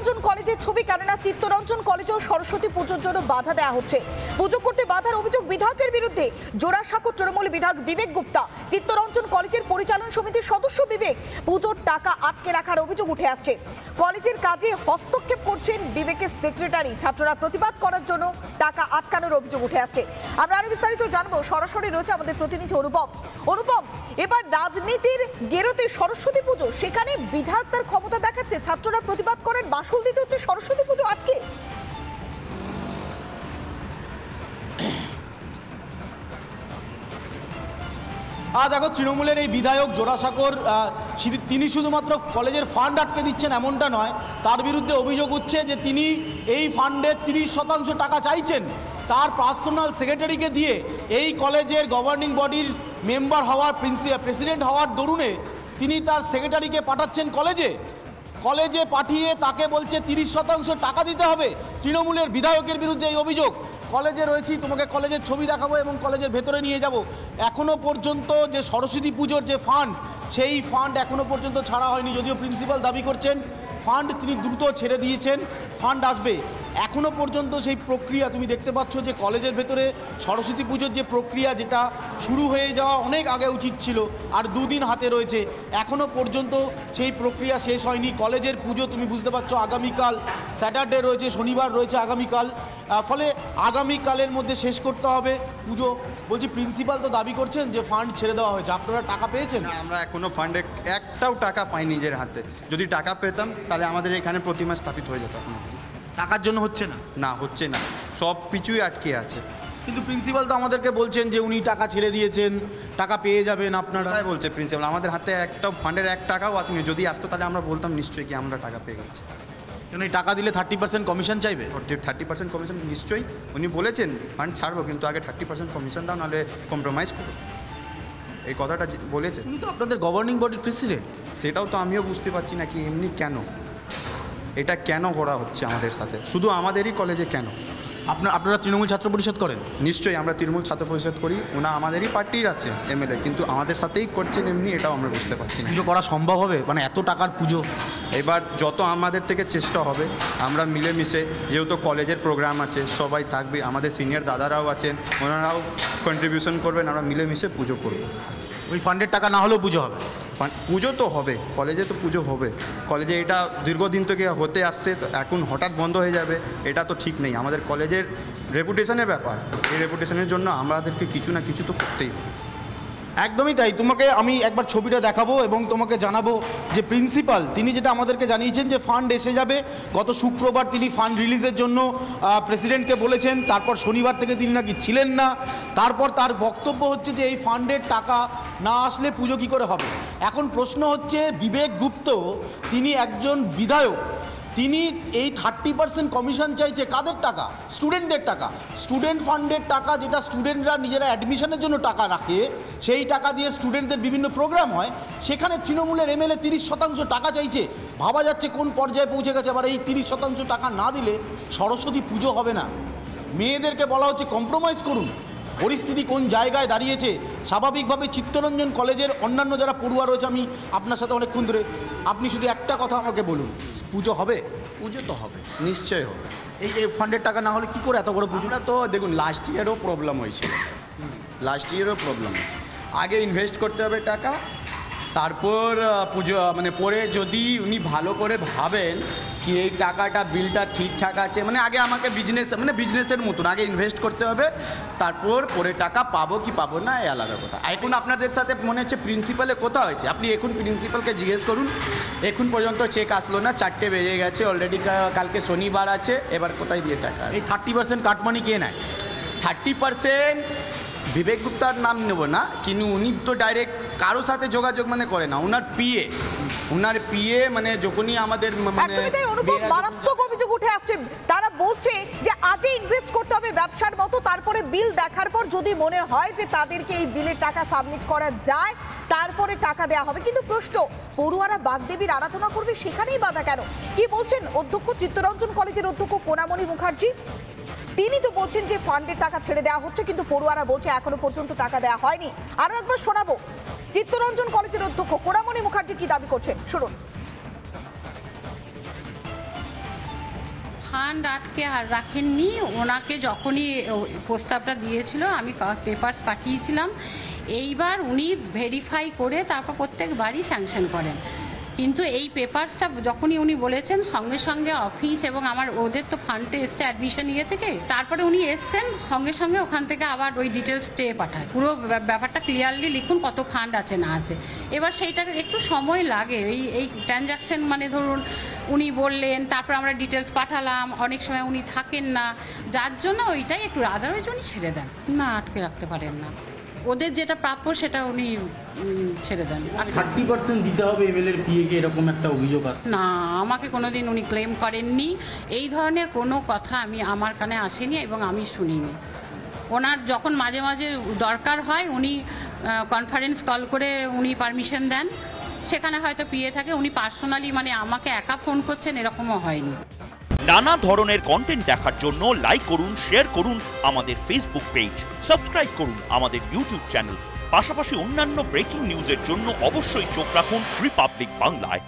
চিত্তরঞ্জন কলেজের ছবি, কেননা চিত্তরঞ্জন কলেজেও সরস্বতী পুজোর জন্য বাধা দেওয়া হচ্ছে। পুজো করতে বাধার অভিযোগ বিধায়কের বিরুদ্ধে। জোড়াসাঁকোর তৃণমূল বিধায়ক বিবেক গুপ্তা, চিত্তরঞ্জন কলেজের পরিচালন সমিতির সদস্য বিবেক, পুজোর টাকা আটকে রাখার অভিযোগ উঠে আসছে। কলেজের কাজে হস্তক্ষেপ করছেন বিবেকের সেক্রেটারি। ছাত্ররা প্রতিবাদ করার জন্য টাকা আটকানোর অভিযোগ উঠে আসছে। আমরা আরো বিস্তারিত জানবো, সরাসরি রয়েছে আমাদের প্রতিনিধি অনুপম। অনুপম, এবার রাজনীতির গেরোতে সরস্বতী পুজো, সেখানে বিধায়ক তার ক্ষমতা দেখাচ্ছে, ছাত্ররা প্রতিবাদ করেন, মাসুল দিতে হচ্ছে সরস্বতী পুজো আটকে। দেখো, তৃণমূলের এই বিধায়ক জোড়াসাঁকোর তিনি শুধুমাত্র কলেজের ফান্ড আটকে দিচ্ছেন এমনটা নয়, তার বিরুদ্ধে অভিযোগ উঠছে যে তিনি এই ফান্ডের 30% টাকা চাইছেন তার পার্সোনাল সেক্রেটারিকে দিয়ে। এই কলেজের গভর্নিং বডির মেম্বার হওয়ার, প্রেসিডেন্ট হওয়ার দরুনে তিনি তার সেক্রেটারিকে পাঠাচ্ছেন কলেজে পাঠিয়ে তাকে বলছে 30% টাকা দিতে হবে। তৃণমূলের বিধায়কের বিরুদ্ধে এই অভিযোগ। কলেজে রয়েছি, তোমাকে কলেজের ছবি দেখাবো এবং কলেজের ভেতরে নিয়ে যাব। এখনও পর্যন্ত যে সরস্বতী পুজোর যে ফান্ড, সেই ফান্ড এখনও পর্যন্ত ছাড়া হয়নি, যদিও প্রিন্সিপাল দাবি করছেন ফান্ড তিনি দ্রুত ছেড়ে দিয়েছেন, ফান্ড আসবে। এখনও পর্যন্ত সেই প্রক্রিয়া তুমি দেখতে পাচ্ছ যে কলেজের ভেতরে সরস্বতী পুজোর যে প্রক্রিয়া, যেটা শুরু হয়ে যাওয়া অনেক আগে উচিত ছিল, আর 2 দিন হাতে রয়েছে, এখনও পর্যন্ত সেই প্রক্রিয়া শেষ হয়নি। কলেজের পুজো তুমি বুঝতে পারছো আগামীকাল স্যাটারডে রয়েছে, শনিবার রয়েছে আগামীকাল, ফলে আগামীকালের মধ্যে শেষ করতে হবে পুজো। বলছি, প্রিন্সিপাল তো দাবি করছেন যে ফান্ড ছেড়ে দেওয়া হয়েছে, আপনারা টাকা পেয়েছেন? না, আমরা এখনো ফান্ডে একটাও টাকা পাই নিজের হাতে। যদি টাকা পেতাম তাহলে আমাদের এখানে প্রতিমা স্থাপিত হয়ে যেত। এখন টাকার জন্য হচ্ছে না? না, হচ্ছে না, সব কিছুই আটকে আছে। কিন্তু প্রিন্সিপাল তো আমাদেরকে বলছেন যে উনি টাকা ছেড়ে দিয়েছেন, টাকা পেয়ে যাবেন আপনারা। তাই বলছে প্রিন্সিপাল, আমাদের হাতে একটাও ফান্ডের 1 টাকাও আসেনি। যদি আসতো তাহলে আমরা বলতাম নিশ্চয়ই কি আমরা টাকা পেয়ে গেছি। কেন এই টাকা দিলে 30% কমিশন চাইবে? 30% কমিশন নিশ্চয়ই উনি বলেছেন ফান্ড ছাড়বো, কিন্তু আগে 30% কমিশন দাও, নাহলে কম্প্রোমাইজ করো, এই কথাটা বলেছে। উনি তো আপনাদের গভর্নিং বডির প্রেসিডেন্ট। সেটাও তো আমিও বুঝতে পারছি না কি এমনি কেন এটা কেন করা হচ্ছে আমাদের সাথে, শুধু আমাদেরই কলেজে কেন? আপনারা তৃণমূল ছাত্র পরিষদ করেন? নিশ্চয়ই আমরা তৃণমূল ছাত্র পরিষদ করি, ওনা আমাদেরই পার্টির আছে এমএলএ, কিন্তু আমাদের সাথেই করছেন এমনি, এটাও আমরা বুঝতে পারছি না। পুজো করা সম্ভব হবে? মানে এত টাকার পুজো। এবার যত আমাদের থেকে চেষ্টা হবে, আমরা মিলেমিশে, যেহেতু কলেজের প্রোগ্রাম আছে, সবাই থাকবে, আমাদের সিনিয়র দাদারাও আছেন, ওনারাও কন্ট্রিবিউশন করবেন, আমরা মিলেমিশে পুজো করব। ওই ফান্ডের টাকা না হলেও পুজো হবে? পুজো তো হবে, কলেজে তো পুজো হবে। কলেজে এটা দীর্ঘদিন থেকে হতে আসছে, তো এখন হঠাৎ বন্ধ হয়ে যাবে, এটা তো ঠিক নেই। আমাদের কলেজের রেপুটেশনের ব্যাপার, এই রেপুটেশনের জন্য আমাদেরকে কিছু না কিছু তো করতেই হবে। একদমই তাই। তোমাকে আমি একবার ছবিটা দেখাবো এবং তোমাকে জানাবো যে প্রিন্সিপাল তিনি যেটা আমাদেরকে জানিয়েছেন যে ফান্ড এসে যাবে। গত শুক্রবার তিনি ফান্ড রিলিজের জন্য প্রেসিডেন্টকে বলেছেন, তারপর শনিবার থেকে তিনি নাকি ছিলেন না। তারপর তার বক্তব্য হচ্ছে যে এই ফান্ডের টাকা না আসলে পুজো কী করে হবে। এখন প্রশ্ন হচ্ছে, বিবেক গুপ্ত তিনি একজন বিধায়ক, তিনি এই 30% কমিশন চাইছে কাদের টাকা? স্টুডেন্টদের টাকা, স্টুডেন্ট ফান্ডের টাকা, যেটা স্টুডেন্টরা নিজেরা অ্যাডমিশনের জন্য টাকা রাখে, সেই টাকা দিয়ে স্টুডেন্টদের বিভিন্ন প্রোগ্রাম হয়। সেখানে তৃণমূলের এমএলএ 30% টাকা চাইছে। ভাবা যাচ্ছে কোন পর্যায়ে পৌঁছে গেছে। আবার এই 30% টাকা না দিলে সরস্বতী পুজো হবে না। মেয়েদেরকে বলা হচ্ছে কম্প্রোমাইজ করুন। পরিস্থিতি কোন জায়গায় দাঁড়িয়েছে। স্বাভাবিকভাবে চিত্তরঞ্জন কলেজের অন্যান্য যারা পড়ুয়া রয়েছে, আমি আপনার সাথে অনেকক্ষণ ধরে, আপনি শুধু একটা কথা আমাকে বলুন, পুজো হবে? পুজো তো হবে, নিশ্চয়ই হবে। এই যে ফান্ডের টাকা না হলে কী করে এত বড় পুজোটা? তো দেখুন, লাস্ট ইয়ারও প্রবলেম হয়েছিল, আগে ইনভেস্ট করতে হবে টাকা, তারপর পুজো মানে পরে যদি উনি ভালো করে ভাবেন কি এই টাকাটা বিলটা ঠিকঠাক আছে, মানে আগে আমাকে বিজনেসের মতন আগে ইনভেস্ট করতে হবে, তারপর পরে টাকা পাবো কি পাবো না এই আলাদা কথা। এখন আপনাদের সাথে মনে হচ্ছে প্রিন্সিপালের কথা হয়েছে, আপনি এখন প্রিন্সিপালকে জিজ্ঞেস করুন, এখন পর্যন্ত চেক আসলো না, 4টে বেজে গেছে অলরেডি, কালকে শনিবার আছে, এবার কোথায় দিয়ে টাকা? এই 30% কাটমানি কে নেয়? 30% বিবেক গুপ্তার নাম নেব না, কিন্তু উনি তো ডাইরেক্ট কারোর সাথে যোগাযোগ করে না, ওনার পিএ মানে যখনই আমাদের মারাত্মক অভিযোগ উঠে আসছে। তারা বলছে যে আগে ইনভেস্ট করতে হবে ব্যবসার মতো, তারপরে বিল দেখার পর যদি মনে হয় যে তাদেরকে এই বিলের টাকা সাবমিট করা যায়, তারপরে টাকা দেওয়া হবে। কিন্তু প্রশ্ন, পড়ুয়ারা বাগদেবীর আরাধনা করবে, সেখানেই বাধা কেন? কি বলছেন অধ্যক্ষ, চিত্তরঞ্জন কলেজের অধ্যক্ষ কোনামণি মুখার্জি? তিনি তো বলছেন যে ফান্ডের টাকা ছেড়ে দেওয়া হচ্ছে, কিন্তু পড়ুয়ারা বলছে এখনো পর্যন্ত টাকা দেওয়া হয়নি। আরো একবার শোনাবো চিত্তরঞ্জন কলেজের অধ্যক্ষ কোনামণি মুখার্জি কি দাবি করছেন, শুনুন। ফান্ড আটকে আর রাখেননি। ওনাকে যখনই প্রস্তাবটা দিয়েছিল আমি পেপারস পাঠিয়েছিলাম, এইবার উনি ভেরিফাই করে তারপর প্রত্যেকবারই স্যাংশন করেন। কিন্তু এই পেপারসটা যখনই উনি বলেছেন সঙ্গে সঙ্গে অফিস এবং আমার ওদের তো ফান্ডে এসছে অ্যাডমিশন থেকে, তারপরে উনি এসছেন সঙ্গে সঙ্গে ওখান থেকে আবার ওই ডিটেলস পাঠায়, পুরো ব্যাপারটা ক্লিয়ারলি লিখুন কত ফান্ড আছে না আছে। এবার সেইটাকে একটু সময় লাগে, এই ট্রানজ্যাকশন মানে ধরুন উনি বললেন তারপর আমরা ডিটেলস পাঠালাম, অনেক সময় উনি থাকেন না, যার জন্য ওইটাই একটু আদারওয়াইজ উনি ছেড়ে দেন, না আটকে রাখতে পারেন না। ওদের যেটা প্রাপ্য সেটা উনি ছেড়ে দেন। 30% দিতে হবে এমএলএর পিএকে, এরকম একটা অভিযোগ আছে। না, আমাকে কোনোদিন উনি ক্লেম করেননি, এই ধরনের কোনো কথা আমার কানে আসেনি এবং আমি শুনিনি। ওনার যখন মাঝে মাঝে দরকার হয় উনি কনফারেন্স কল করে উনি পারমিশন দেন, সেখানে হয়তো পিএ থাকে, উনি পার্সোনালি মানে আমাকে একা ফোন করছেন এরকমও হয়নি। নানা ধরনের কন্টেন্ট দেখার জন্য লাইক করুন, শেয়ার করুন আমাদের ফেসবুক পেজ, সাবস্ক্রাইব করুন আমাদের ইউটিউব চ্যানেল। পাশাপাশি অন্যান্য ব্রেকিং নিউজের জন্য অবশ্যই চোখ রাখুন রিপাবলিক বাংলায়।